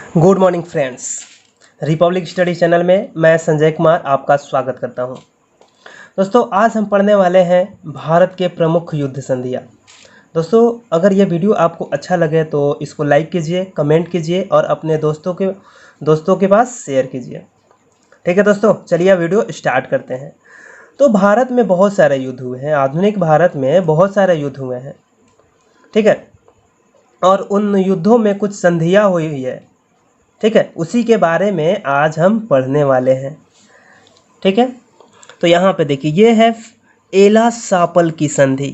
Good morning friends. Republic study channel में मैं संजय कुमार आपका स्वागत करता हूं। दोस्तों, आज हम पढ़ने वाले हैं भारत के प्रमुख युद्ध संधियां। दोस्तों, अगर यह वीडियो आपको अच्छा लगे तो इसको लाइक कीजिए, कमेंट कीजिए और अपने दोस्तों के पास शेयर कीजिए। ठीक है दोस्तों, चलिए वीडियो स्टार्ट करते हैं। तो भारत में बहुत सारे युद्ध हुए हैं, आधुनिक भारत में बहुत सारे युद्ध हुए हैं। ठीक है, और उन युद्धों में कुछ संधियां हुई है। ठीक है, उसी के बारे में आज हम पढ़ने वाले हैं। ठीक है, तो यहाँ पे देखिए, ये है एला सापल की संधि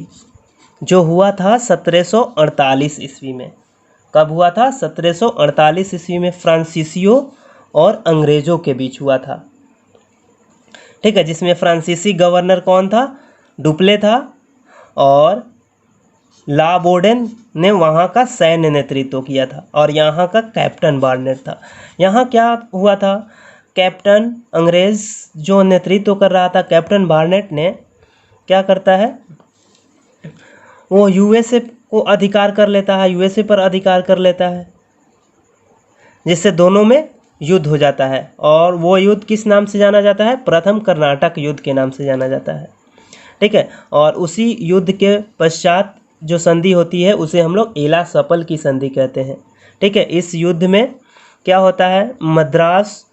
जो हुआ था 1748 ईस्वी में। कब हुआ था? 1748 ईस्वी में फ्रांसीसियों और अंग्रेजों के बीच हुआ था। ठीक है, जिसमें फ्रांसीसी गवर्नर कौन था? डुप्ले था, और ला बोर्डेन ने वहाँ का सैन्य नेतृत्व किया था, और यहाँ का कैप्टन बार्नेट था। यहाँ क्या हुआ था? कैप्टन अंग्रेज जो नेतृत्व कर रहा था, कैप्टन बार्नेट ने क्या करता है, वो यूएसए को अधिकार कर लेता है, यूएसए पर अधिकार कर लेता है, जिससे दोनों में युद्ध हो जाता है। और वो युद्ध किस नाम से जाना जाता है? प्रथम कर्नाटक युद्ध के नाम से जाना जाता है। ठीक है, और उसी युद्ध के पश्चात जो संधि होती है उसे हम लोग एला सपल की संधि कहते हैं। ठीक है, इस युद्ध में क्या होता है, मद्रास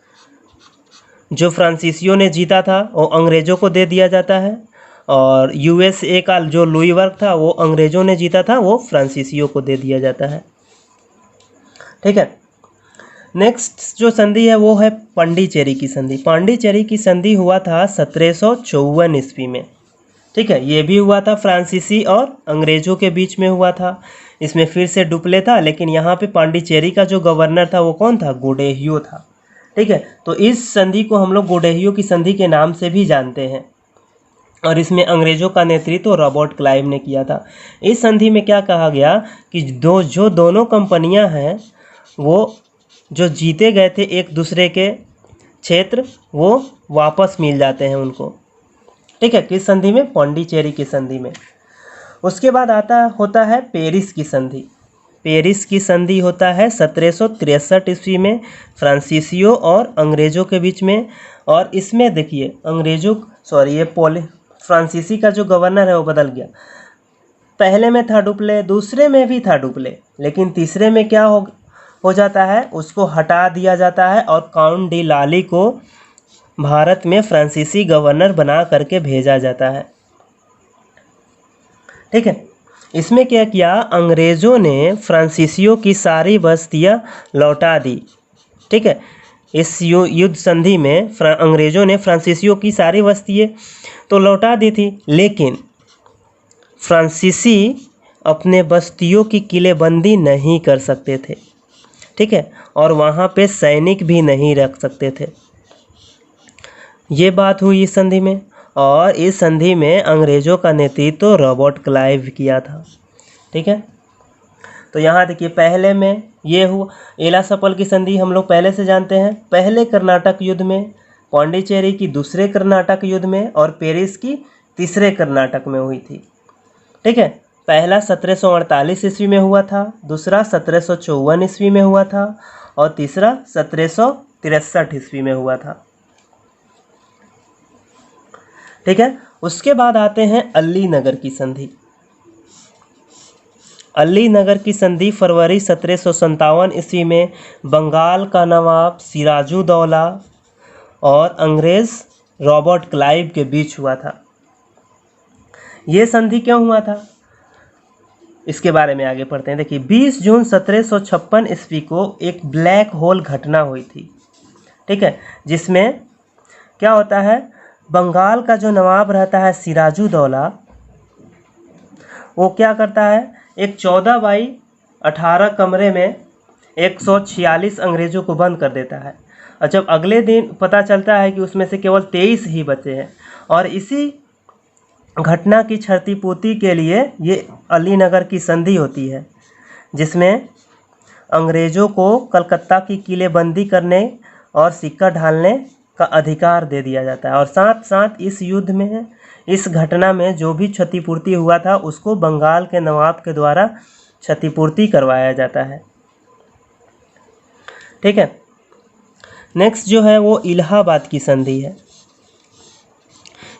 जो फ्रांसीसियों ने जीता था वो अंग्रेज़ों को दे दिया जाता है, और यूएसए का जो लुईवर्क था वो अंग्रेज़ों ने जीता था, वो फ्रांसीसियों को दे दिया जाता है। ठीक है, नेक्स्ट जो संधि है वो है पांडिचेरी की संधि। पांडिचेरी की संधि हुआ था 1754 ईस्वी में। ठीक है, ये भी हुआ था फ्रांसीसी और अंग्रेज़ों के बीच में हुआ था। इसमें फिर से डुप्ले था, लेकिन यहाँ पे पांडिचेरी का जो गवर्नर था वो कौन था? गोडेहियो था। ठीक है, तो इस संधि को हम लोग गोडेहियो की संधि के नाम से भी जानते हैं, और इसमें अंग्रेज़ों का नेतृत्व रॉबर्ट क्लाइव ने किया था। इस संधि में क्या कहा गया कि दोनों कंपनियां हैं वो जो जीते गए थे एक दूसरे के क्षेत्र, वो वापस मिल जाते हैं उनको। ठीक है, किस संधि में? पांडिचेरी की संधि में। उसके बाद होता है पेरिस की संधि। पेरिस की संधि होता है 1763 ईस्वी में फ्रांसीसियों और अंग्रेज़ों के बीच में। और इसमें देखिए, फ्रांसीसी का जो गवर्नर है वो बदल गया। पहले में था डुप्ले, दूसरे में भी था डुप्ले, लेकिन तीसरे में क्या हो जाता है, उसको हटा दिया जाता है और काउंट डी लाली को भारत में फ्रांसीसी गवर्नर बना करके भेजा जाता है। ठीक है, इसमें क्या किया, अंग्रेज़ों ने फ्रांसीसियों की सारी बस्तियां लौटा दी। ठीक है, इस युद्ध संधि में अंग्रेज़ों ने फ्रांसीसियों की सारी बस्तियां तो लौटा दी थी, लेकिन फ्रांसीसी अपने बस्तियों की किलेबंदी नहीं कर सकते थे। ठीक है, और वहाँ पे सैनिक भी नहीं रख सकते थे। ये बात हुई इस संधि में, और इस संधि में अंग्रेज़ों का नेतृत्व रॉबर्ट क्लाइव किया था। ठीक है, तो यहाँ देखिए, पहले में ये हुआ एला सपल की संधि हम लोग पहले से जानते हैं। पहले कर्नाटक युद्ध में, पांडिचेरी की दूसरे कर्नाटक युद्ध में, और पेरिस की तीसरे कर्नाटक में हुई थी। ठीक है, पहला 1748 ईस्वी में हुआ था, दूसरा 1754 ईस्वी में हुआ था, और तीसरा 1763 ईस्वी में हुआ था। ठीक है, उसके बाद आते हैं अलीनगर की संधि। अलीनगर की संधि फरवरी 1757 ईस्वी में बंगाल का नवाब सिराजुद्दौला और अंग्रेज रॉबर्ट क्लाइव के बीच हुआ था। ये संधि क्यों हुआ था, इसके बारे में आगे पढ़ते हैं। देखिए, 20 जून 1756 ईस्वी को एक ब्लैक होल घटना हुई थी। ठीक है, जिसमें क्या होता है, बंगाल का जो नवाब रहता है सिराजुद्दौला, वो क्या करता है, एक 14 बाई 18 कमरे में 146 अंग्रेज़ों को बंद कर देता है, और जब अगले दिन पता चलता है कि उसमें से केवल 23 ही बचे हैं। और इसी घटना की क्षतिपूर्ति के लिए ये अलीनगर की संधि होती है, जिसमें अंग्रेज़ों को कलकत्ता की किलेबंदी करने और सिक्का ढालने का अधिकार दे दिया जाता है। और साथ साथ इस युद्ध में, इस घटना में जो भी क्षतिपूर्ति हुआ था उसको बंगाल के नवाब के द्वारा क्षतिपूर्ति करवाया जाता है। ठीक है। नेक्स्ट जो है वो इलाहाबाद की संधि है।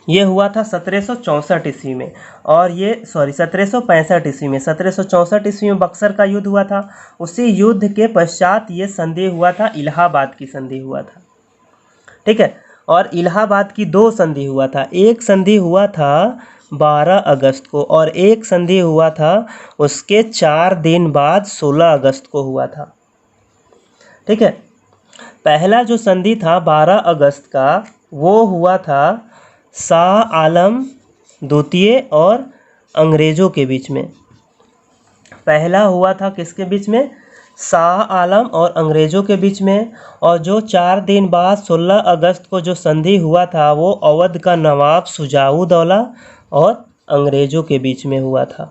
ये हुआ था 1764 ईस्वी में, और ये 1765 ईस्वी में। 1764 ईस्वी में बक्सर का युद्ध हुआ था। उसी युद्ध के पश्चात ये संधि हुआ था, इलाहाबाद की संधि हुआ था। ठीक है। और इलाहाबाद की दो संधि हुआ था। एक संधि हुआ था 12 अगस्त को, और एक संधि हुआ था उसके 4 दिन बाद 16 अगस्त को हुआ था। ठीक है। पहला जो संधि था 12 अगस्त का, वो हुआ था शाह आलम द्वितीय और अंग्रेज़ों के बीच में। पहला हुआ था किसके बीच में? शाह आलम और अंग्रेज़ों के बीच में। और जो 4 दिन बाद 16 अगस्त को जो संधि हुआ था, वो अवध का नवाब शुजाउद्दौला और अंग्रेज़ों के बीच में हुआ था।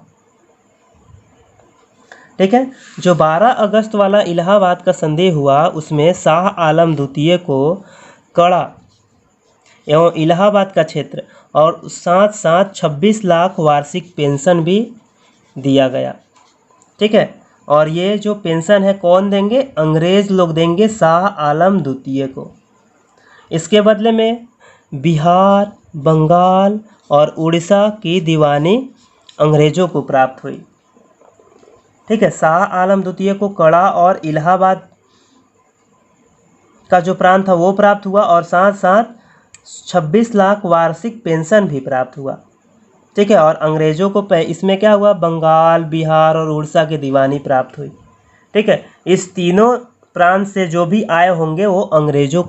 ठीक है। जो 12 अगस्त वाला इलाहाबाद का संधि हुआ, उसमें शाह आलम द्वितीय को कड़ा एवं इलाहाबाद का क्षेत्र और साथ साथ 26 लाख वार्षिक पेंशन भी दिया गया। ठीक है। और ये जो पेंशन है कौन देंगे? अंग्रेज़ लोग देंगे शाह आलम द्वितीय को। इसके बदले में बिहार, बंगाल और उड़ीसा की दीवानी अंग्रेज़ों को प्राप्त हुई। ठीक है। शाह आलम द्वितीय को कड़ा और इलाहाबाद का जो प्रांत था वो प्राप्त हुआ, और साथ साथ 26 लाख वार्षिक पेंशन भी प्राप्त हुआ। ठीक है। और अंग्रेज़ों को इसमें क्या हुआ? बंगाल, बिहार और उड़ीसा की दीवानी प्राप्त हुई। ठीक है। इस तीनों प्रांत से जो भी आए होंगे वो अंग्रेज़ों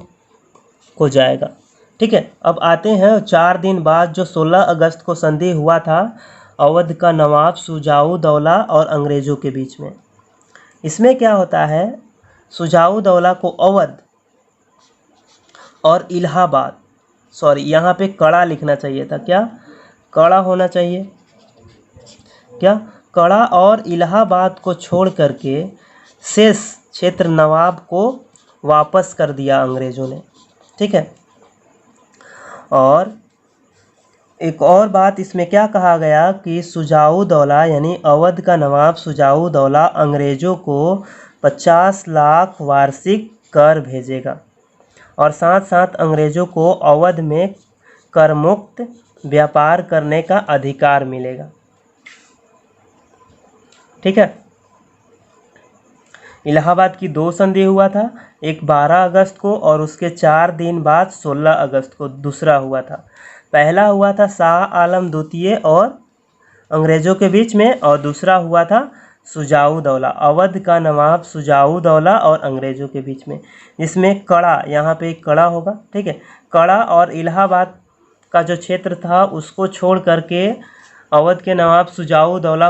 को जाएगा। ठीक है। अब आते हैं 4 दिन बाद जो 16 अगस्त को संधि हुआ था अवध का नवाब शुजाउद्दौला और अंग्रेज़ों के बीच में। इसमें क्या होता है? शुजाउद्दौला को अवध और इलाहाबाद, यहाँ पे कड़ा लिखना चाहिए था, क्या कड़ा होना चाहिए? क्या कड़ा और इलाहाबाद को छोड़ करके शेष क्षेत्र नवाब को वापस कर दिया अंग्रेज़ों ने। ठीक है। और एक और बात इसमें क्या कहा गया कि शुजाउद्दौला यानी अवध का नवाब शुजाउद्दौला अंग्रेज़ों को 50 लाख वार्षिक कर भेजेगा, और साथ साथ अंग्रेज़ों को अवध में कर मुक्त व्यापार करने का अधिकार मिलेगा। ठीक है। इलाहाबाद की दो संधि हुआ था, एक 12 अगस्त को और उसके 4 दिन बाद 16 अगस्त को दूसरा हुआ था। पहला हुआ था शाह आलम द्वितीय और अंग्रेज़ों के बीच में, और दूसरा हुआ था शुजाउद्दौला, अवध का नवाब शुजाउद्दौला और अंग्रेज़ों के बीच में, जिसमें कड़ा, यहाँ पे एक कड़ा होगा। ठीक है। कड़ा और इलाहाबाद का जो क्षेत्र था उसको छोड़ करके अवध के नवाब शुजाउद्दौला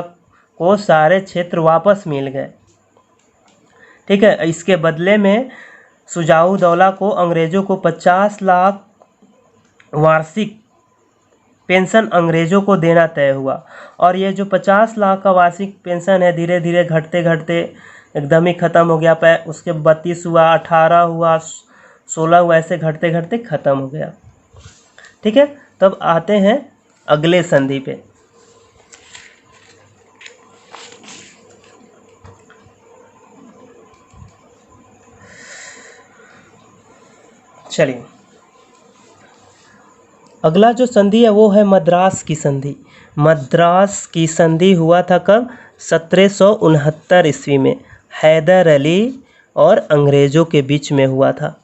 को सारे क्षेत्र वापस मिल गए। ठीक है। इसके बदले में शुजाउद्दौला को अंग्रेज़ों को 50 लाख वार्षिक पेंशन अंग्रेज़ों को देना तय हुआ। और ये जो 50 लाख का वार्षिक पेंशन है धीरे धीरे घटते घटते एकदम ही ख़त्म हो गया। उसके 32 हुआ, 18 हुआ, 16 हुआ, ऐसे घटते घटते ख़त्म हो गया। ठीक है। तब आते हैं अगले संधि पे। चलिए, अगला जो संधि है वो है मद्रास की संधि। मद्रास की संधि हुआ था कब? 1769 ईस्वी में हैदर अली और अंग्रेज़ों के बीच में हुआ था।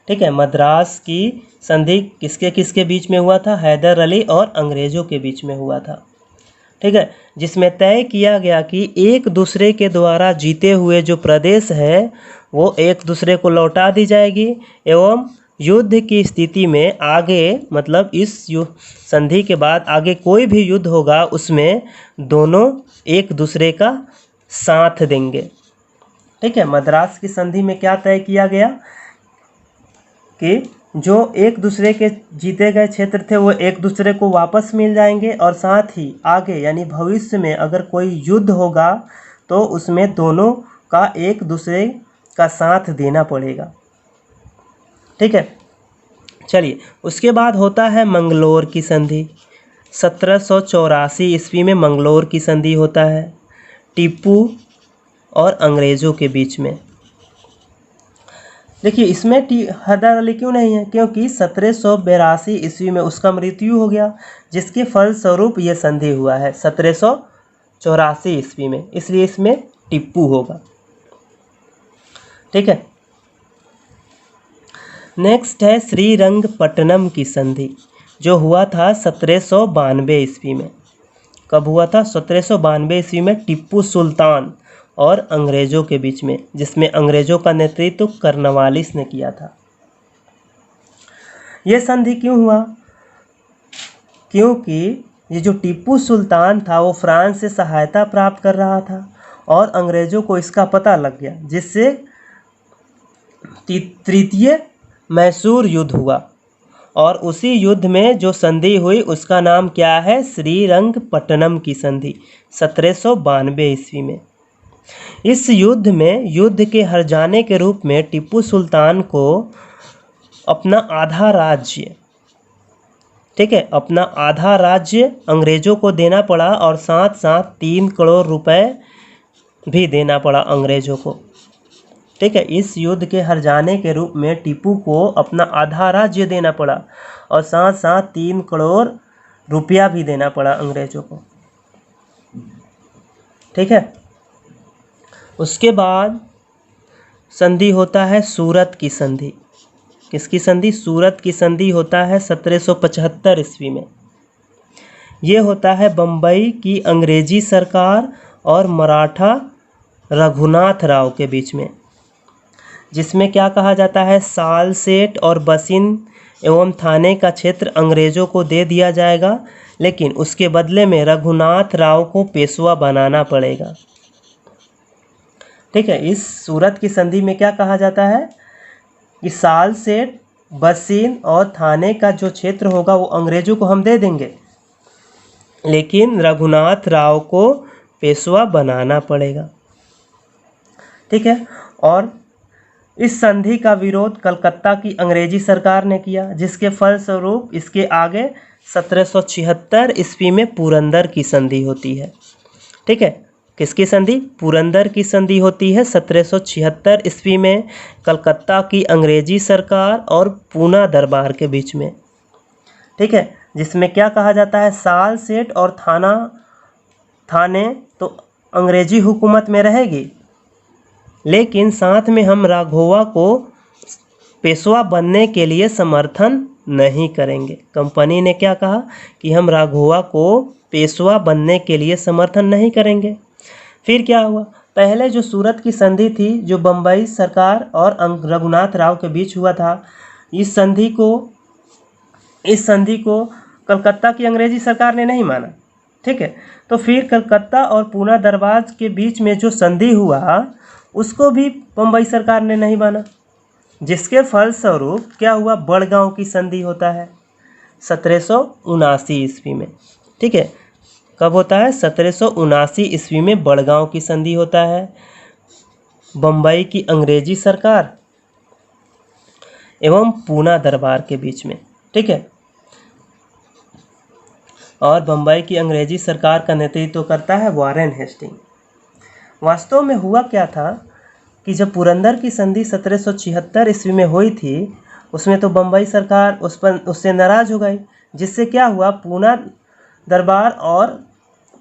ठीक है। मद्रास की संधि किसके किसके बीच में हुआ था? हैदर अली और अंग्रेज़ों के बीच में हुआ था। ठीक है। जिसमें तय किया गया कि एक दूसरे के द्वारा जीते हुए जो प्रदेश है वो एक दूसरे को लौटा दी जाएगी, एवं युद्ध की स्थिति में आगे, मतलब इस संधि के बाद आगे कोई भी युद्ध होगा उसमें दोनों एक दूसरे का साथ देंगे। ठीक है। मद्रास की संधि में क्या तय किया गया कि जो एक दूसरे के जीते गए क्षेत्र थे वो एक दूसरे को वापस मिल जाएंगे, और साथ ही आगे यानी भविष्य में अगर कोई युद्ध होगा तो उसमें दोनों का एक दूसरे का साथ देना पड़ेगा। ठीक है। चलिए, उसके बाद होता है मंगलोर की संधि। 1784 ईस्वी में मंगलोर की संधि होता है टीपू और अंग्रेज़ों के बीच में। देखिए इसमें हैदर अली क्यों नहीं है, क्योंकि 1782 ईस्वी में उसका मृत्यु हो गया, जिसके फलस्वरूप ये संधि हुआ है 1784 ईस्वी में, इसलिए इसमें टीपू होगा। ठीक है। नेक्स्ट है श्रीरंगपट्टनम की संधि, जो हुआ था 1792 ईस्वी में। कब हुआ था? 1792 ईस्वी में टीपू सुल्तान और अंग्रेज़ों के बीच में, जिसमें अंग्रेज़ों का नेतृत्व कर्नवालिस ने किया था। ये संधि क्यों हुआ? क्योंकि ये जो टीपू सुल्तान था वो फ्रांस से सहायता प्राप्त कर रहा था और अंग्रेज़ों को इसका पता लग गया, जिससे तृतीय मैसूर युद्ध हुआ और उसी युद्ध में जो संधि हुई उसका नाम क्या है? श्रीरंगपट्टनम की संधि 1792 ईस्वी में। इस युद्ध में युद्ध के हार जाने के रूप में टीपू सुल्तान को अपना आधा राज्य, ठीक है, अपना आधा राज्य अंग्रेज़ों को देना पड़ा और साथ साथ 3 करोड़ रुपए भी देना पड़ा अंग्रेज़ों को। ठीक है, इस युद्ध के हार जाने के रूप में टीपू को अपना आधा राज्य देना पड़ा और साथ साथ 3 करोड़ रुपया भी देना पड़ा अंग्रेज़ों को। ठीक है। उसके बाद संधि होता है सूरत की संधि। किसकी संधि? सूरत की संधि होता है 1775 ईस्वी में। ये होता है बम्बई की अंग्रेजी सरकार और मराठा रघुनाथ राव के बीच में, जिसमें क्या कहा जाता है? सालसेट और बसिन एवं थाने का क्षेत्र अंग्रेज़ों को दे दिया जाएगा, लेकिन उसके बदले में रघुनाथ राव को पेशवा बनाना पड़ेगा। ठीक है। इस सूरत की संधि में क्या कहा जाता है कि सालसेट, बसिन और थाने का जो क्षेत्र होगा वो अंग्रेज़ों को हम दे देंगे, लेकिन रघुनाथ राव को पेशवा बनाना पड़ेगा। ठीक है। और इस संधि का विरोध कलकत्ता की अंग्रेजी सरकार ने किया, जिसके फलस्वरूप इसके आगे 1776 ईस्वी में पुरंदर की संधि होती है। ठीक है। किसकी संधि? पुरंदर की संधि होती है 1776 ईस्वी में कलकत्ता की अंग्रेजी सरकार और पूना दरबार के बीच में। ठीक है। जिसमें क्या कहा जाता है? सालसेट और थाने तो अंग्रेजी हुकूमत में रहेगी, लेकिन साथ में हम राघोवा को पेशवा बनने के लिए समर्थन नहीं करेंगे। कंपनी ने क्या कहा कि हम राघोवा को पेशवा बनने के लिए समर्थन नहीं करेंगे। फिर क्या हुआ? पहले जो सूरत की संधि थी, जो बम्बई सरकार और रघुनाथ राव के बीच हुआ था, इस संधि को कलकत्ता की अंग्रेजी सरकार ने नहीं माना। ठीक है। तो फिर कलकत्ता और पूना दरबार के बीच में जो संधि हुआ उसको भी बम्बई सरकार ने नहीं माना, जिसके फलस्वरूप क्या हुआ? बड़गांव की संधि होता है 1779 ईस्वी में। ठीक है। कब होता है? 1779 ईस्वी में बड़गांव की संधि होता है बम्बई की अंग्रेजी सरकार एवं पूना दरबार के बीच में। ठीक है। और बम्बई की अंग्रेजी सरकार का नेतृत्व करता है वॉरेन हेस्टिंग। वास्तव में हुआ क्या था कि जब पुरंदर की संधि 1776 ईस्वी में हुई थी, उसमें तो बम्बई सरकार उससे नाराज़ हो गई, जिससे क्या हुआ? पूना दरबार और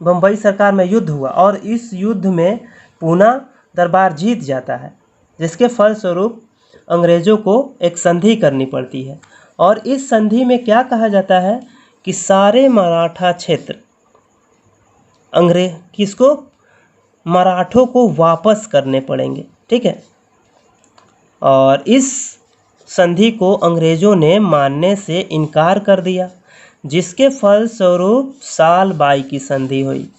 बम्बई सरकार में युद्ध हुआ और इस युद्ध में पूना दरबार जीत जाता है, जिसके फलस्वरूप अंग्रेज़ों को एक संधि करनी पड़ती है। और इस संधि में क्या कहा जाता है कि सारे मराठा क्षेत्र मराठों को वापस करने पड़ेंगे। ठीक है। और इस संधि को अंग्रेज़ों ने मानने से इनकार कर दिया, जिसके फलस्वरूप सालबाई की संधि हुई।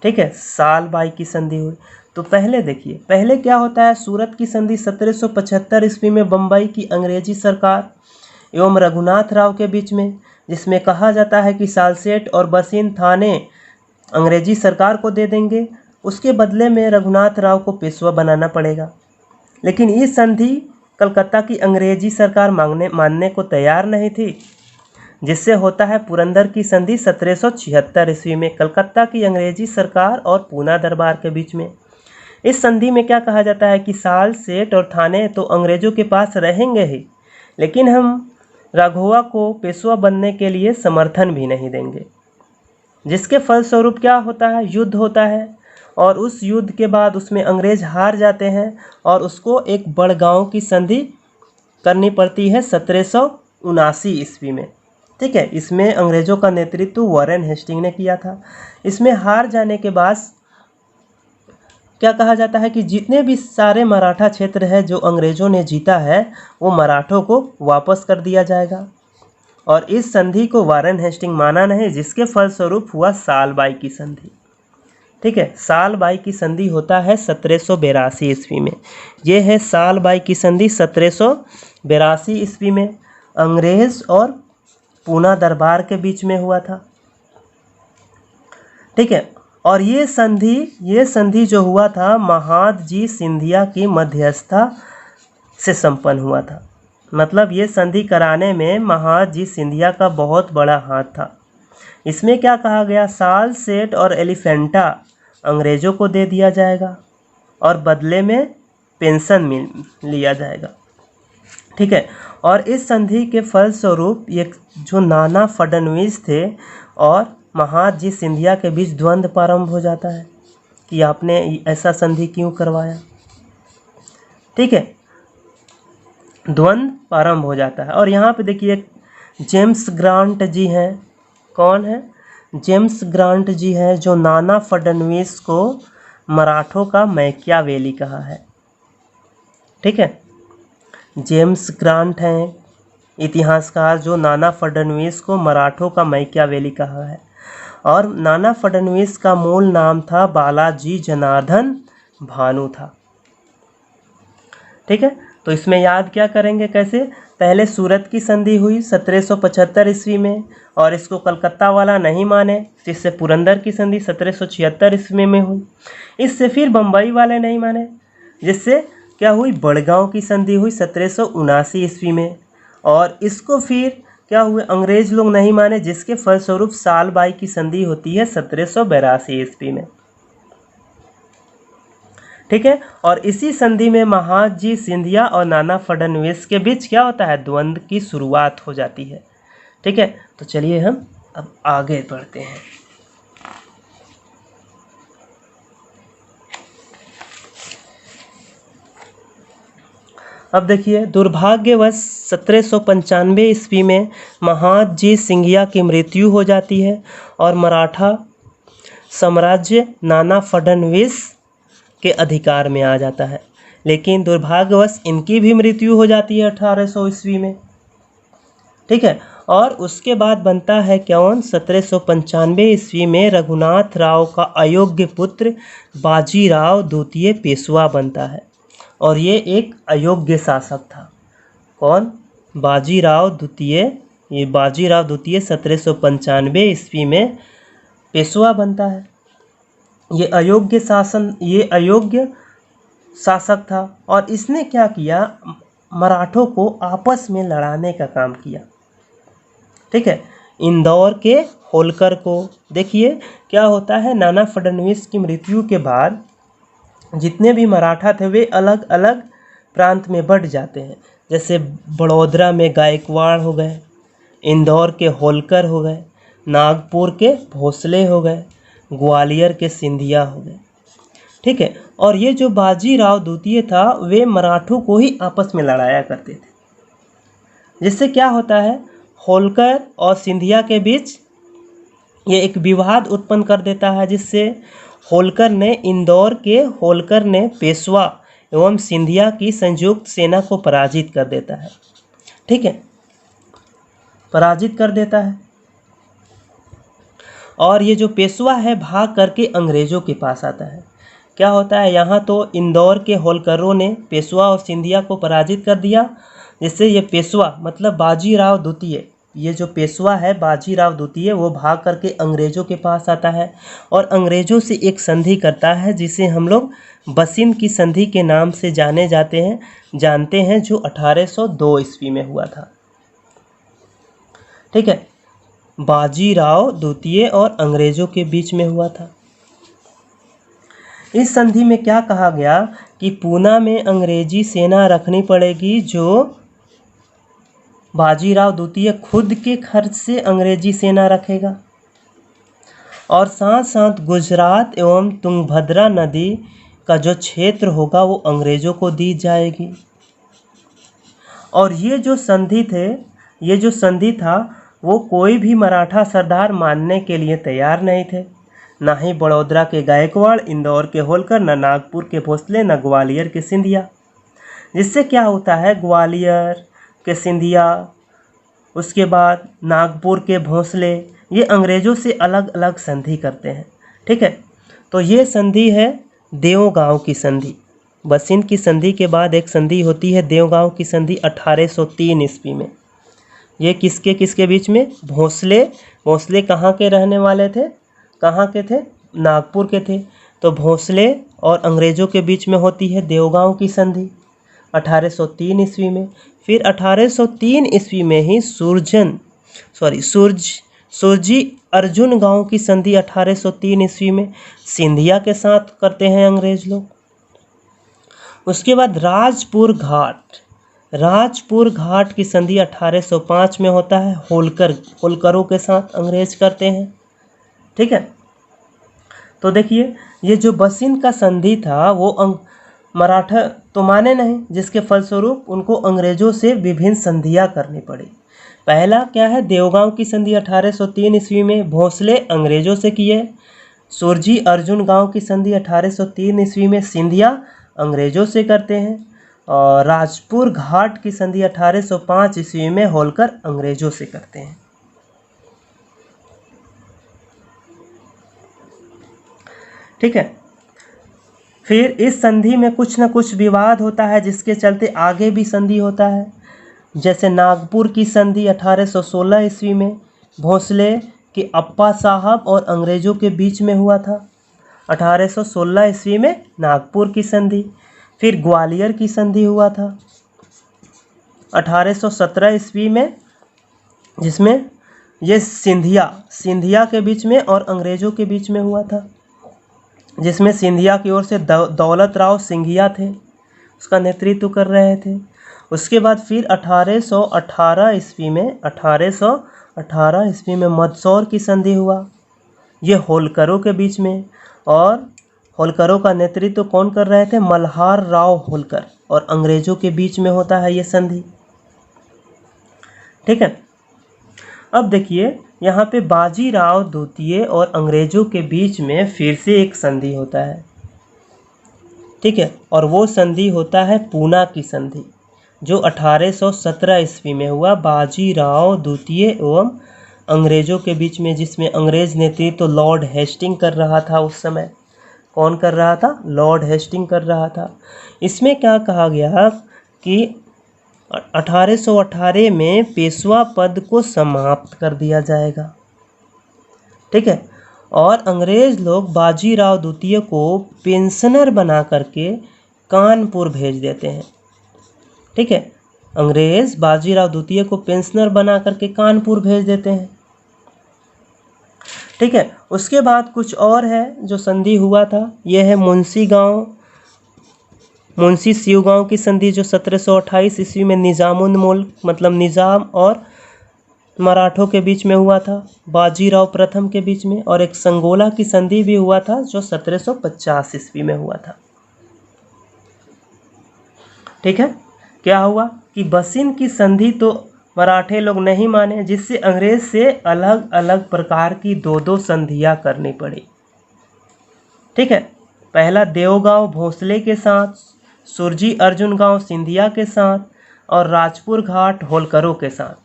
ठीक है। सालबाई की संधि हुई। तो पहले देखिए, पहले क्या होता है? सूरत की संधि 1775 ईस्वी में बम्बई की अंग्रेजी सरकार एवं रघुनाथ राव के बीच में, जिसमें कहा जाता है कि सालसेट और बसिन थाने अंग्रेजी सरकार को दे देंगे, उसके बदले में रघुनाथ राव को पेशवा बनाना पड़ेगा। लेकिन ये संधि कलकत्ता की अंग्रेजी सरकार मानने को तैयार नहीं थी, जिससे होता है पुरंदर की संधि 1776 ईस्वी में कलकत्ता की अंग्रेजी सरकार और पूना दरबार के बीच में। इस संधि में क्या कहा जाता है कि साल, सेठ और थाने तो अंग्रेजों के पास रहेंगे ही, लेकिन हम राघोवा को पेशवा बनने के लिए समर्थन भी नहीं देंगे। जिसके फलस्वरूप क्या होता है, युद्ध होता है, और उस युद्ध के बाद उसमें अंग्रेज हार जाते हैं और उसको एक बड़गांव की संधि करनी पड़ती है 1779 ईस्वी में। ठीक है, इसमें अंग्रेजों का नेतृत्व वॉरेन हेस्टिंग ने किया था। इसमें हार जाने के बाद क्या कहा जाता है कि जितने भी सारे मराठा क्षेत्र है जो अंग्रेजों ने जीता है वो मराठों को वापस कर दिया जाएगा, और इस संधि को वॉरेन हेस्टिंग माना नहीं, जिसके फलस्वरूप हुआ सालबाई की संधि। ठीक है, सालबाई की संधि होता है 1782 ईस्वी में। ये है सालबाई की संधि 1782 ईस्वी में, अंग्रेज और पूना दरबार के बीच में हुआ था। ठीक है, और ये संधि जो हुआ था महादजी सिंधिया की मध्यस्थता से संपन्न हुआ था। मतलब ये संधि कराने में महादजी सिंधिया का बहुत बड़ा हाथ था। इसमें क्या कहा गया, साल, सेठ और एलिफेंटा अंग्रेजों को दे दिया जाएगा और बदले में पेंशन लिया जाएगा। ठीक है, और इस संधि के फलस्वरूप ये जो नाना फडणवीस थे और महादजी सिंधिया के बीच द्वंद्व प्रारंभ हो जाता है कि आपने ऐसा संधि क्यों करवाया। ठीक है, द्वंद्व प्रारंभ हो जाता है। और यहाँ पे देखिए जेम्स ग्रांट जी हैं। कौन है? जेम्स ग्रांट जी हैं, जो नाना फडणवीस को मराठों का मैकियावेली कहा है। ठीक है, जेम्स ग्रांट हैं इतिहासकार जो नाना फडणवीस को मराठों का मैकियावेली कहा है। और नाना फडणवीस का मूल नाम था बालाजी जनार्दन भानु था। ठीक है, तो इसमें याद क्या करेंगे कैसे, पहले सूरत की संधि हुई 1775 ईस्वी में और इसको कलकत्ता वाला नहीं माने, जिससे पुरंदर की संधि 1776 ईस्वी में हुई। इससे फिर बम्बई वाले नहीं माने, जिससे क्या हुई, बड़गांव की संधि हुई 1779 ईस्वी में। और इसको फिर क्या हुए, अंग्रेज लोग नहीं माने, जिसके फलस्वरूप सालबाई की संधि होती है 1782 ईस्वी में। ठीक है, और इसी संधि में महादजी सिंधिया और नाना फडणवीस के बीच क्या होता है, द्वंद्व की शुरुआत हो जाती है। ठीक है, तो चलिए हम अब आगे बढ़ते हैं। अब देखिए, दुर्भाग्यवश 1795 ईस्वी में महादजी सिंधिया की मृत्यु हो जाती है और मराठा साम्राज्य नाना फडणवीस के अधिकार में आ जाता है। लेकिन दुर्भाग्यवश इनकी भी मृत्यु हो जाती है 1800 ईस्वी में। ठीक है, और उसके बाद बनता है कौन, 1795 ईस्वी में रघुनाथ राव का अयोग्य पुत्र बाजीराव द्वितीय पेशवा बनता है। और ये एक अयोग्य शासक था। कौन? बाजीराव द्वितीय। ये बाजीराव द्वितीय 1795 ईस्वी में पेशवा बनता है। ये अयोग्य शासक था और इसने क्या किया, मराठों को आपस में लड़ाने का काम किया। ठीक है, इंदौर के होलकर को देखिए क्या होता है, नाना फडणवीस की मृत्यु के बाद जितने भी मराठा थे वे अलग अलग प्रांत में बंट जाते हैं। जैसे बड़ौदरा में गायकवाड़ हो गए, इंदौर के होलकर हो गए, नागपुर के भोसले हो गए, ग्वालियर के सिंधिया हो गए। ठीक है, और ये जो बाजीराव द्वितीय था वे मराठों को ही आपस में लड़ाया करते थे, जिससे क्या होता है, होलकर और सिंधिया के बीच ये एक विवाद उत्पन्न कर देता है, जिससे होलकर ने पेशवा एवं सिंधिया की संयुक्त सेना को पराजित कर देता है। ठीक है, पराजित कर देता है। और ये जो पेशवा है भाग करके अंग्रेजों के पास आता है। क्या होता है, यहाँ तो इंदौर के होलकरों ने पेशवा और सिंधिया को पराजित कर दिया, जिससे ये पेशवा मतलब बाजीराव द्वितीय, ये जो पेशवा है बाजीराव द्वितीय वो भाग करके अंग्रेजों के पास आता है और अंग्रेजों से एक संधि करता है, जिसे हम लोग बसिंत की संधि के नाम से जानते हैं, जो 1802 ईस्वी में हुआ था। ठीक है, बाजीराव द्वितीय और अंग्रेजों के बीच में हुआ था। इस संधि में क्या कहा गया कि पूना में अंग्रेजी सेना रखनी पड़ेगी, जो बाजीराव द्वितीय खुद के खर्च से अंग्रेजी सेना रखेगा, और साथ साथ गुजरात एवं तुंगभद्रा नदी का जो क्षेत्र होगा वो अंग्रेजों को दी जाएगी। और ये जो संधि था वो कोई भी मराठा सरदार मानने के लिए तैयार नहीं थे, ना ही बड़ौदा के गायकवाड़, इंदौर के होलकर, न नागपुर के भोसले, न ग्वालियर के सिंधिया। जिससे क्या होता है, ग्वालियर के सिंधिया, उसके बाद नागपुर के भोसले, ये अंग्रेज़ों से अलग अलग संधि करते हैं। ठीक है, तो ये संधि है देवगांव की संधि। बसिंत की संधि के बाद एक संधि होती है देवगांव की संधि 1803 ईस्वी में। ये किसके किसके बीच में, भोसले कहाँ के रहने वाले थे, कहाँ के थे, नागपुर के थे। तो भोसले और अंग्रेज़ों के बीच में होती है देवगांव की संधि 1803 ईस्वी में। फिर 1803 ईस्वी में ही सुरजी अर्जुन गांव की संधि 1803 ईस्वी में सिंधिया के साथ करते हैं अंग्रेज लोग। उसके बाद राजपुर घाट की संधि 1805 में होता है, होलकरों के साथ अंग्रेज करते हैं। ठीक है, तो देखिए ये जो बसिंत का संधि था वो मराठा तो माने नहीं, जिसके फलस्वरूप उनको अंग्रेजों से विभिन्न संधियां करनी पड़ी। पहला क्या है, देवगांव की संधि 1803 ईस्वी में भोसले अंग्रेजों से किए। सुरजी अर्जुन गांव की संधि 1803 ईस्वी में सिंधिया अंग्रेजों से करते हैं। और राजपुर घाट की संधि 1805 ईस्वी में होलकर अंग्रेजों से करते हैं। ठीक है, फिर इस संधि में कुछ न कुछ विवाद होता है, जिसके चलते आगे भी संधि होता है। जैसे नागपुर की संधि 1816 ईस्वी में भोसले के अप्पा साहब और अंग्रेजों के बीच में हुआ था, 1816 ईस्वी में नागपुर की संधि। फिर ग्वालियर की संधि हुआ था 1817 ईस्वी में, जिसमें ये सिंधिया के बीच में और अंग्रेजों के बीच में हुआ था, जिसमें सिंधिया की ओर से दौलत राव सिंघिया थे, उसका नेतृत्व कर रहे थे। उसके बाद फिर 1818 ईस्वी में मंदसौर की संधि हुआ, ये होलकरों के बीच में, और होलकरों का नेतृत्व कौन कर रहे थे, मल्हार राव होलकर, और अंग्रेजों के बीच में होता है ये संधि। ठीक है, अब देखिए यहाँ पे बाजीराव द्वितीय और अंग्रेजों के बीच में फिर से एक संधि होता है। ठीक है, और वो संधि होता है पूना की संधि, जो 1817 ईस्वी में हुआ बाजीराव द्वितीय एवं अंग्रेजों के बीच में, जिसमें अंग्रेज नेतृत्व तो लॉर्ड हेस्टिंग कर रहा था उस समय। कौन कर रहा था, लॉर्ड हेस्टिंग कर रहा था। इसमें क्या कहा गया कि 1818 में पेशवा पद को समाप्त कर दिया जाएगा। ठीक है, और अंग्रेज लोग बाजीराव द्वितीय को पेंशनर बना करके कानपुर भेज देते हैं। ठीक है, अंग्रेज बाजीराव द्वितीय को पेंशनर बना करके कानपुर भेज देते हैं। ठीक है, उसके बाद कुछ और है जो संधि हुआ था, यह है मुंशी शिव गांव की संधि, जो 1728 ईस्वी में निजामुन मुल्क मतलब निजाम और मराठों के बीच में हुआ था, बाजीराव प्रथम के बीच में। और एक संगोला की संधि भी हुआ था जो 1750 ईस्वी में हुआ था। ठीक है, क्या हुआ कि बसिंत की संधि तो मराठे लोग नहीं माने, जिससे अंग्रेज से अलग अलग प्रकार की दो संधियां करनी पड़ी। ठीक है, पहला देवगांव भोसले के साथ, सुरजी अर्जुन गांव सिंधिया के साथ, और राजपुर घाट होलकरों के साथ।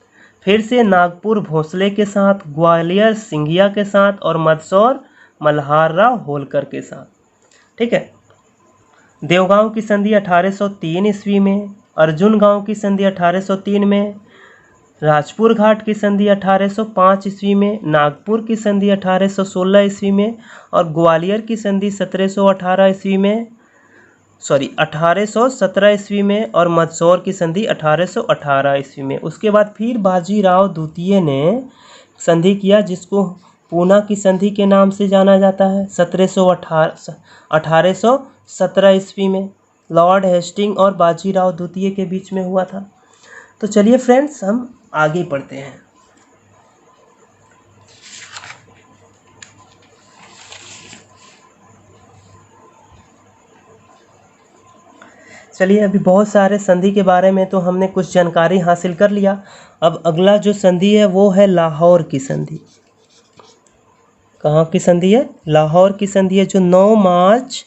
फिर से नागपुर भोसले के साथ, ग्वालियर सिंधिया के साथ, और मंदसौर मल्हार राव होलकर के साथ। ठीक है, देवगांव की संधि 1803 ईस्वी में, अर्जुन गांव की संधि 1803 में, राजपुर घाट की संधि 1805 ईस्वी में, नागपुर की संधि 1816 ईस्वी में, और ग्वालियर की संधि 1817 ईस्वी में, और मंदसौर की संधि 1818 ईस्वी में। उसके बाद फिर बाजीराव द्वितीय ने संधि किया, जिसको पूना की संधि के नाम से जाना जाता है 1817 ईस्वी में लॉर्ड हेस्टिंग और बाजीराव द्वितीय के बीच में हुआ था। तो चलिए फ्रेंड्स, हम आगे बढ़ते हैं। चलिए, अभी बहुत सारे संधि के बारे में तो हमने कुछ जानकारी हासिल कर लिया। अब अगला जो संधि है वो है लाहौर की संधि। कहाँ की संधि है? लाहौर की संधि है, जो 9 मार्च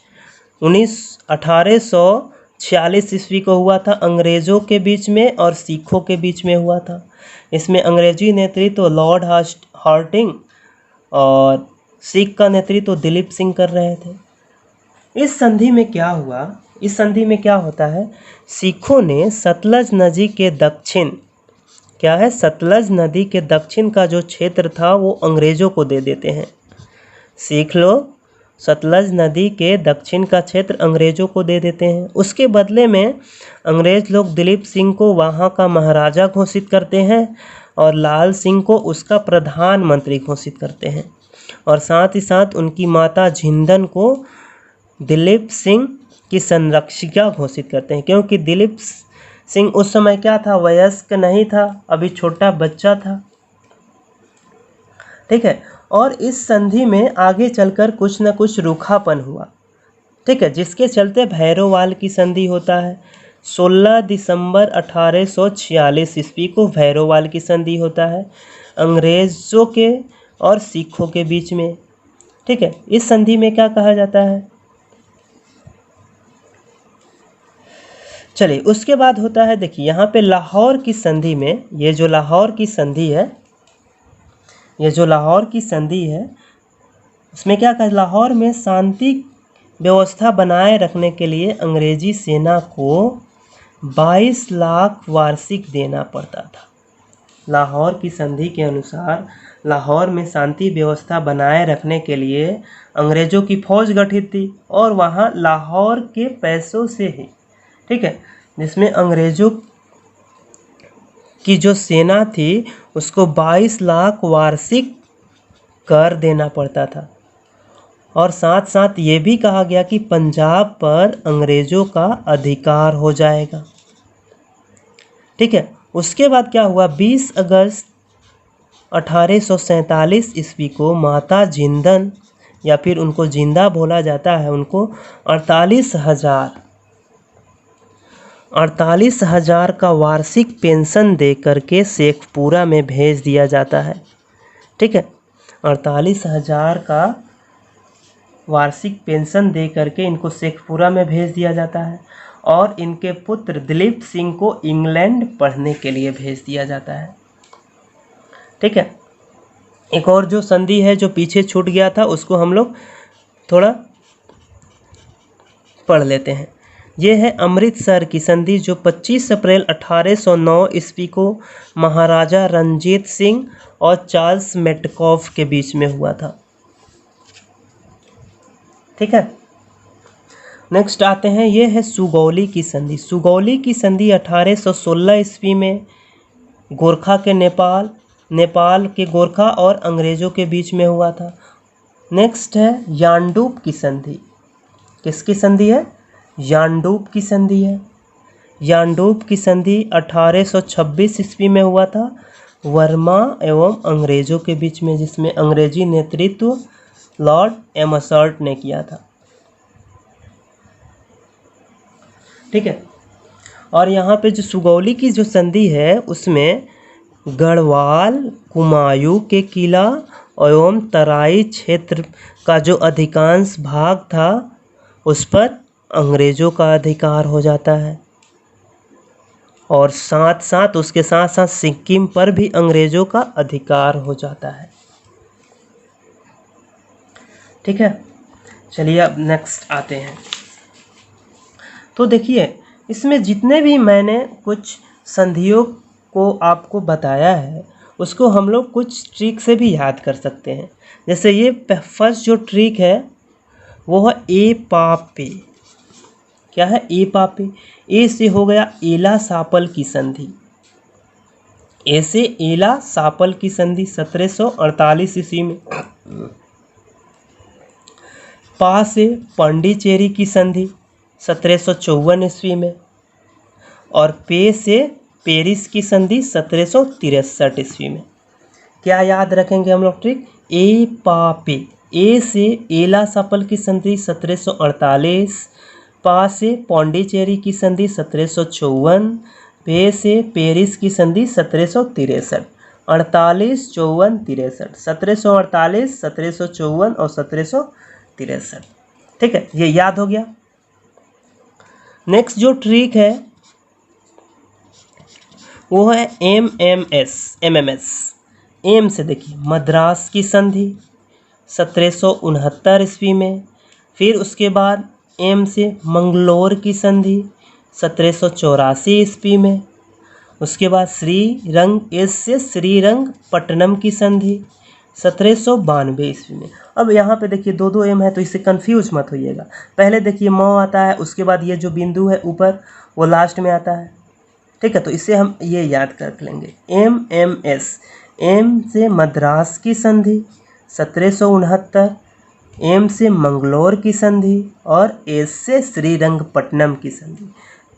1846 ईस्वी को हुआ था, अंग्रेज़ों के बीच में और सिखों के बीच में हुआ था। इसमें अंग्रेजी नेतृत्व लॉर्ड हार्डिंग और सिख का नेतृत्व दिलीप सिंह कर रहे थे। इस संधि में क्या हुआ? इस संधि में क्या होता है, सिखों ने सतलज नदी के दक्षिण, क्या है, सतलज नदी के दक्षिण का जो क्षेत्र था वो अंग्रेज़ों को दे देते हैं। सीख लोग सतलज नदी के दक्षिण का क्षेत्र अंग्रेज़ों को दे देते हैं। उसके बदले में अंग्रेज़ लोग दिलीप सिंह को वहाँ का महाराजा घोषित करते हैं और लाल सिंह को उसका प्रधानमंत्री घोषित करते हैं, और साथ ही साथ उनकी माता झिंदन को दिलीप सिंह की संरक्षिका घोषित करते हैं, क्योंकि दिलीप सिंह उस समय क्या था, वयस्क नहीं था, अभी छोटा बच्चा था। ठीक है। और इस संधि में आगे चलकर कुछ न कुछ रूखापन हुआ। ठीक है, जिसके चलते भैरोवाल की संधि होता है। 16 दिसंबर 1846 ईस्वी को भैरोवाल की संधि होता है अंग्रेज़ों के और सिखों के बीच में। ठीक है, इस संधि में क्या कहा जाता है? चलिए, उसके बाद होता है, देखिए यहाँ पे लाहौर की संधि में, ये जो लाहौर की संधि है, उसमें क्या कहा, लाहौर में शांति व्यवस्था बनाए रखने के लिए अंग्रेजी सेना को 22 लाख वार्षिक देना पड़ता था। लाहौर की संधि के अनुसार लाहौर में शांति व्यवस्था बनाए रखने के लिए अंग्रेज़ों की फौज गठित थी, और वहाँ लाहौर के पैसों से ही, ठीक है, जिसमें अंग्रेज़ों की जो सेना थी उसको 22 लाख वार्षिक कर देना पड़ता था। और साथ साथ ये भी कहा गया कि पंजाब पर अंग्रेज़ों का अधिकार हो जाएगा। ठीक है, उसके बाद क्या हुआ, 20 अगस्त 1847 ईस्वी को माता जिंदन, या फिर उनको जिंदा बोला जाता है, उनको 48,000 का वार्षिक पेंशन दे करके शेखपुरा में भेज दिया जाता है। ठीक है, 48,000 का वार्षिक पेंशन दे करके इनको शेखपुरा में भेज दिया जाता है, और इनके पुत्र दिलीप सिंह को इंग्लैंड पढ़ने के लिए भेज दिया जाता है। ठीक है, एक और जो संधि है जो पीछे छूट गया था उसको हम लोग थोड़ा पढ़ लेते हैं। ये है अमृतसर की संधि, जो 25 अप्रैल 1809 ईस्वी को महाराजा रंजीत सिंह और चार्ल्स मेटकॉफ के बीच में हुआ था। ठीक है, नेक्स्ट आते हैं, ये है सुगौली की संधि। सुगौली की संधि 1816 ईस्वी में गोरखा के नेपाल के गोरखा और अंग्रेज़ों के बीच में हुआ था। नेक्स्ट है यानडूब की संधि। किसकी संधि है? यानडूब की संधि है। यानडूब की संधि 1826 ईस्वी में हुआ था वर्मा एवं अंग्रेज़ों के बीच में, जिसमें अंग्रेजी नेतृत्व लॉर्ड एमसर्ट ने किया था। ठीक है, और यहाँ पे जो सुगौली की जो संधि है उसमें गढ़वाल, कुमायूं के किला एवं तराई क्षेत्र का जो अधिकांश भाग था उस पर अंग्रेज़ों का अधिकार हो जाता है, और उसके साथ साथ सिक्किम पर भी अंग्रेज़ों का अधिकार हो जाता है। ठीक है, चलिए अब नेक्स्ट आते हैं। तो देखिए, इसमें जितने भी मैंने कुछ संधियों को आपको बताया है उसको हम लोग कुछ ट्रिक से भी याद कर सकते हैं। जैसे ये फर्स्ट जो ट्रिक है वो है ए पापे। क्या है? ए पापे। ए से हो गया एला सापल की संधि। ए से एला सापल की संधि 1748 ईस्वी में। पा से पांडिचेरी की संधि 1754 ईस्वी में। और पे से पेरिस की संधि 1763 ईस्वी में। क्या याद रखेंगे हम लोग ट्रिक? ए पा पे, ए से एला सापल की संधि 1748, पा से पांडिचेरी की संधि 1754, पे से पेरिस की संधि 1763। 48, 54, 63, 1748, 1754 और 1763। ठीक है, ये याद हो गया। नेक्स्ट जो ट्रिक है वो है एमएमएस। एम से देखिए मद्रास की संधि 1769 ईस्वी में। फिर उसके बाद एम से मंगलोर की संधि 1784 ईस्वी में। उसके बाद श्रीरंग, एस से श्रीरंगपट्टनम की संधि 1792 ईस्वी में। अब यहाँ पे देखिए दो दो एम है तो इससे कंफ्यूज मत होइएगा। पहले देखिए म आता है, उसके बाद ये जो बिंदु है ऊपर वो लास्ट में आता है। ठीक है, तो इससे हम ये याद कर लेंगे एमएमएस। एम से मद्रास की संधि 1769, एम से मंगलोर की संधि और एस से श्रीरंगपट्टनम की संधि।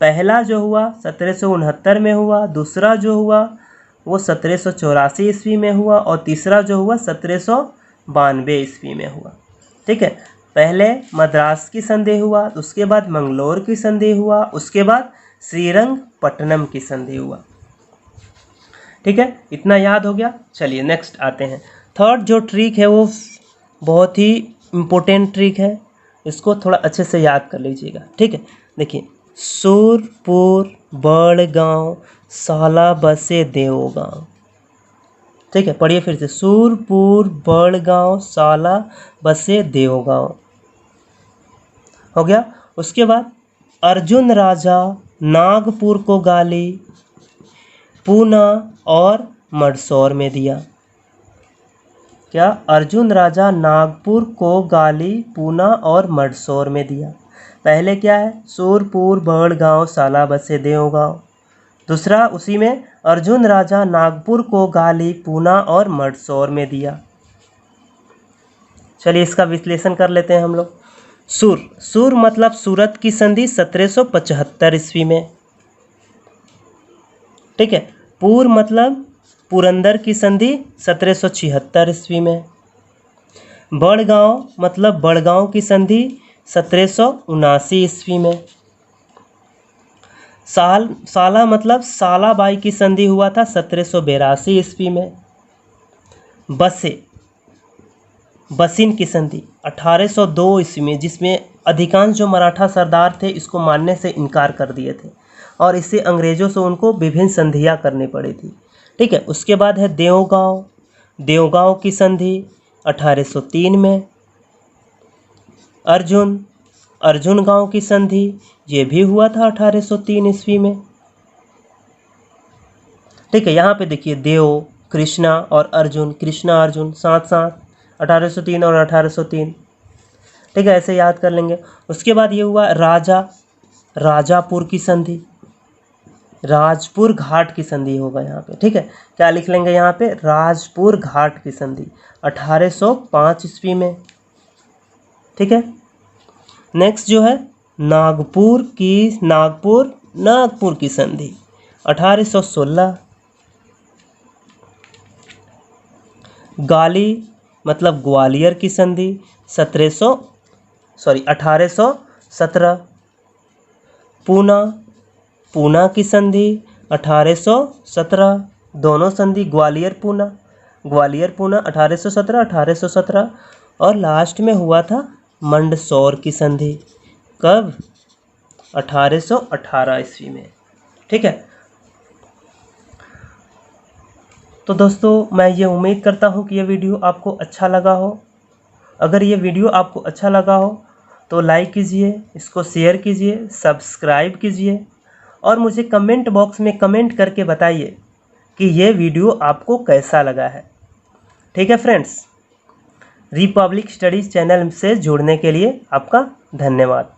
पहला जो हुआ 1769 में हुआ, दूसरा जो हुआ वो 1784 ईस्वी में हुआ और तीसरा जो हुआ 1792 ईस्वी में हुआ। ठीक है, पहले मद्रास की संधि हुआ, उसके बाद मंगलोर की संधि हुआ, उसके बाद श्रीरंगपट्टनम की संधि हुआ। ठीक है, इतना याद हो गया। चलिए नेक्स्ट आते हैं। थर्ड जो ट्रिक है वो बहुत ही इम्पोर्टेंट ट्रिक है, इसको थोड़ा अच्छे से याद कर लीजिएगा। ठीक है, देखिए सूरपुर बड़गांव साला बसे देवगांव। ठीक है, पढ़िए फिर से, सूरपुर बड़गांव साला बसे देवगांव। हो गया। उसके बाद अर्जुन राजा नागपुर को गाली पूना और मंदसौर में दिया। क्या? अर्जुन राजा नागपुर को गाली पूना और मंदसौर में दिया। पहले क्या है? सूरपुर बड़गांव साला बसे देवगांव। दूसरा उसी में अर्जुन राजा नागपुर को गाली पूना और मंदसौर में दिया। चलिए इसका विश्लेषण कर लेते हैं हम लोग। सुर मतलब सूरत की संधि 1775 ईस्वी में। ठीक है, पूर मतलब पुरंदर की संधि 1776 ईस्वी में। बड़गांव मतलब बड़गांव की संधि 1779 ईस्वी में। साला मतलब सालाबाई की संधि हुआ था 1782 ईस्वी में। बसिन की संधि 1802 ईस्वी में, जिसमें अधिकांश जो मराठा सरदार थे इसको मानने से इनकार कर दिए थे और इससे अंग्रेजों से उनको विभिन्न संधियां करनी पड़ी थी। ठीक है, उसके बाद है देवगांव की संधि 1803 में। अर्जुन गांव की संधि ये भी हुआ था 1803 ईस्वी में। ठीक है, यहाँ पे देखिए देव कृष्णा और अर्जुन, कृष्णा अर्जुन साथ साथ 1803 और 1803। ठीक है, ऐसे याद कर लेंगे। उसके बाद ये हुआ राजापुर की संधि, राजपुर घाट की संधि होगा यहाँ पे। ठीक है, क्या लिख लेंगे यहाँ पे? राजपुर घाट की संधि 1805 ईस्वी में। ठीक है, नेक्स्ट जो है नागपुर की संधि 1816। गाली मतलब ग्वालियर की संधि 1817। पूना की संधि 1817। दोनों संधि ग्वालियर पूना 1817। और लास्ट में हुआ था मंदसौर की संधि, कब? 1818 ईस्वी में। ठीक है, तो दोस्तों मैं ये उम्मीद करता हूँ कि ये वीडियो आपको अच्छा लगा हो। अगर ये वीडियो आपको अच्छा लगा हो तो लाइक कीजिए, इसको शेयर कीजिए, सब्सक्राइब कीजिए और मुझे कमेंट बॉक्स में कमेंट करके बताइए कि ये वीडियो आपको कैसा लगा है। ठीक है फ्रेंड्स, रिपब्लिक स्टडीज़ चैनल से जुड़ने के लिए आपका धन्यवाद।